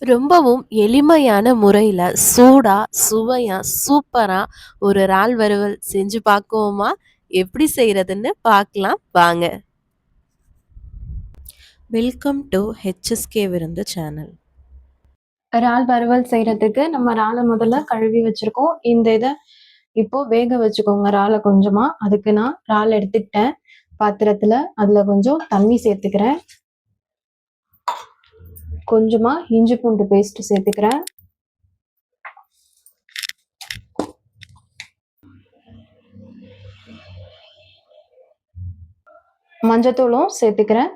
ரொம்பவும் எளிமையான முறையில சூடா, சுவையா, சூப்பரா ஒரு இறால் வறுவல் செஞ்சு பார்க்குவோமா? எப்படி செய்றதுன்னு பார்க்கலாம் வாங்க. வெல்கம் டு ஹெச்எஸ்கே விருந்து சேனல். இறால் வறுவல் செய்யறதுக்கு நம்ம இறால முதல்ல கழுவி வச்சிருக்கோம். இந்த இத இப்போ வேக வச்சுக்கோங்க இறால கொஞ்சமா. அதுக்கு நான் இறால் எடுத்துக்கிட்டேன் பாத்திரத்துல. அதுல கொஞ்சம் தண்ணி சேர்த்துக்கிறேன். கொஞ்சமா இஞ்சி பூண்டு பேஸ்ட் சேர்த்துக்கிறேன். மஞ்சத்தூளும் சேர்த்துக்கிறேன்.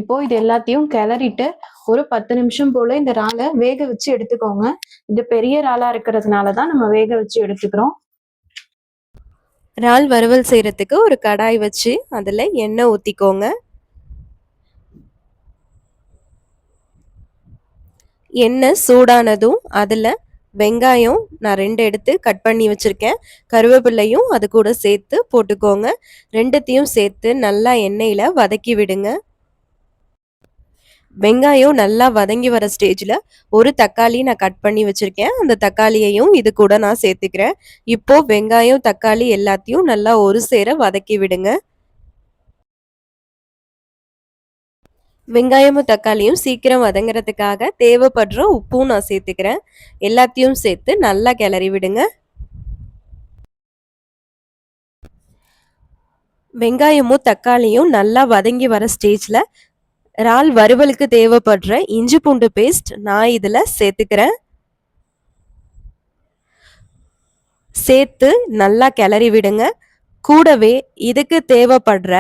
இப்போ இது எல்லாத்தையும் கிளறிட்டு ஒரு 10 நிமிஷம் போல இந்த இறாலை வேக வச்சு எடுத்துக்கோங்க. இது பெரிய இறாலா இருக்கிறதுனால தான் நம்ம வேக வச்சு எடுத்துக்கிறோம். இறால் வறுவல் செய்றதுக்கு ஒரு கடாய் வச்சு அதுல எண்ணெய் ஊத்திக்கோங்க. எண்ணெய் சூடானதும் அதுல வெங்காயம் நான் 2 எடுத்து கட் பண்ணி வச்சிருக்கேன். கருவேப்பிலையும் அது கூட சேர்த்து போட்டுக்கோங்க. 2த்தையும் சேர்த்து நல்லா எண்ணெயில வதக்கி விடுங்க. வெங்காயம் நல்லா வதங்கி வர ஸ்டேஜில் ஒரு தக்காளி நான் கட் பண்ணி வச்சுருக்கேன். அந்த தக்காளியையும் இது கூட நான் சேர்த்துக்கிறேன். இப்போது வெங்காயம் தக்காளி எல்லாத்தையும் நல்லா ஒரு சேர வதக்கி விடுங்க. வெங்காயமும் தக்காளியும் சீக்கிரம் வதங்குறதுக்காக தேவைப்படுற உப்பும் நான் சேர்த்துக்கிறேன். எல்லாத்தையும் சேர்த்து நல்லா கிளறி விடுங்க. வெங்காயமும் தக்காளியும் நல்லா வதங்கி வர ஸ்டேஜில் இறால் வறுவலுக்கு தேவைப்படுற இஞ்சி பூண்டு பேஸ்ட் நான் இதில் சேர்த்துக்கிறேன். சேர்த்து நல்லா கிளறி விடுங்க. கூடவே இதுக்கு தேவைப்படுற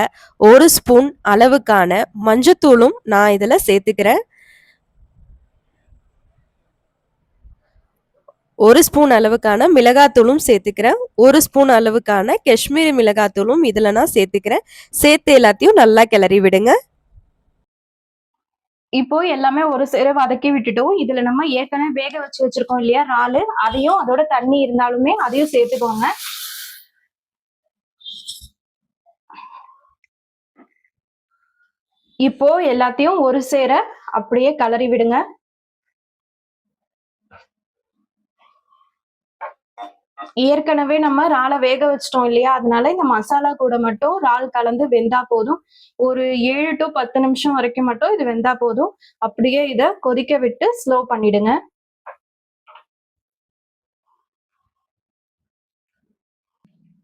1 ஸ்பூன் அளவுக்கான மஞ்சத்தூளும் நான் இதில் சேர்த்துக்கிறேன். 1 ஸ்பூன் அளவுக்கான மிளகாத்தூளும் சேர்த்துக்கிறேன். 1 ஸ்பூன் அளவுக்கான காஷ்மீரி மிளகாத்தூளும் இதில் நான் சேர்த்துக்கிறேன். சேர்த்து எல்லாத்தையும் நல்லா கிளறி விடுங்க. இப்போ எல்லாமே ஒரு சேர வதக்கி விட்டுட்டோம். இதுல நம்ம ஏற்கனவே வேக வச்சு வச்சிருக்கோம் இல்லையா இறாலு, அதையும் அதோட தண்ணி இருந்தாலுமே அதையும் சேர்த்துக்கோங்க. இப்போ எல்லாத்தையும் ஒரு சேர அப்படியே கலரி விடுங்க. ஏற்கனவே நம்ம இறாலை வேக வச்சிட்டோம் இல்லையா, அதனால இந்த மசாலா கூட மட்டும் இறால் கலந்து வெந்தா போதும். ஒரு 7 to 10 நிமிஷம் வரைக்கும் மட்டும் இது வெந்தா போதும். அப்படியே இத கொதிக்க விட்டு ஸ்லோ பண்ணிடுங்க.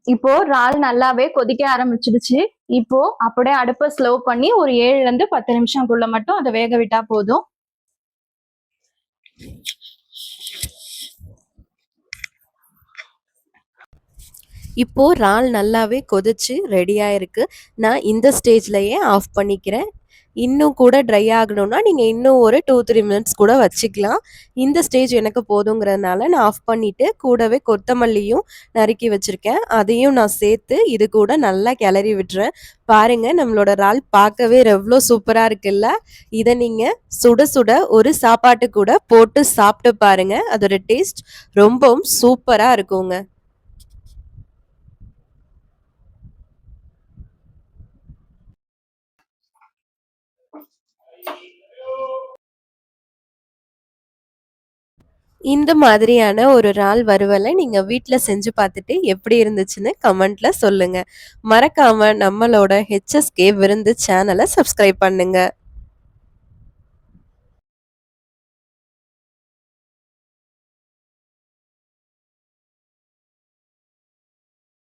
இப்போ இறால் நல்லாவே கொதிக்க ஆரம்பிச்சிடுச்சு. இப்போ அப்படியே அடுப்பை ஸ்லோ பண்ணி ஒரு 7ல இருந்து 10 நிமிஷம்குள்ள மட்டும் அதை வேக விட்டா போதும். இப்போ இறால் நல்லாவே கொதிச்சு ரெடியாக இருக்குது. நான் இந்த ஸ்டேஜ்லையே ஆஃப் பண்ணிக்கிறேன். இன்னும் கூட ட்ரை ஆகணும்னா நீங்கள் இன்னும் ஒரு 2-3 மினிட்ஸ் கூட வச்சுக்கலாம். இந்த ஸ்டேஜ் எனக்கு போதுங்கிறதுனால நான் ஆஃப் பண்ணிவிட்டு கூடவே கொத்தமல்லியும் நறுக்கி வச்சுருக்கேன். அதையும் நான் சேர்த்து இது கூட நல்லா கிளறி விட்டுறேன். பாருங்கள், நம்மளோட இறால் பார்க்கவே எவ்வளோ சூப்பராக இருக்குல்ல. இதை நீங்கள் சுட சுட ஒரு சாப்பாட்டு கூட போட்டு சாப்பிட்டு பாருங்கள். அதோட டேஸ்ட் ரொம்பவும் சூப்பராக இருக்குங்க. இந்த மாதிரியான ஒரு இறால் வறுவலை நீங்கள் வீட்டில் செஞ்சு பார்த்துட்டு எப்படி இருந்துச்சுன்னு கமெண்ட்டில் சொல்லுங்கள். மறக்காமல் நம்மளோட ஹெச்எஸ்கே விருந்து சேனலை சப்ஸ்கிரைப் பண்ணுங்கள்.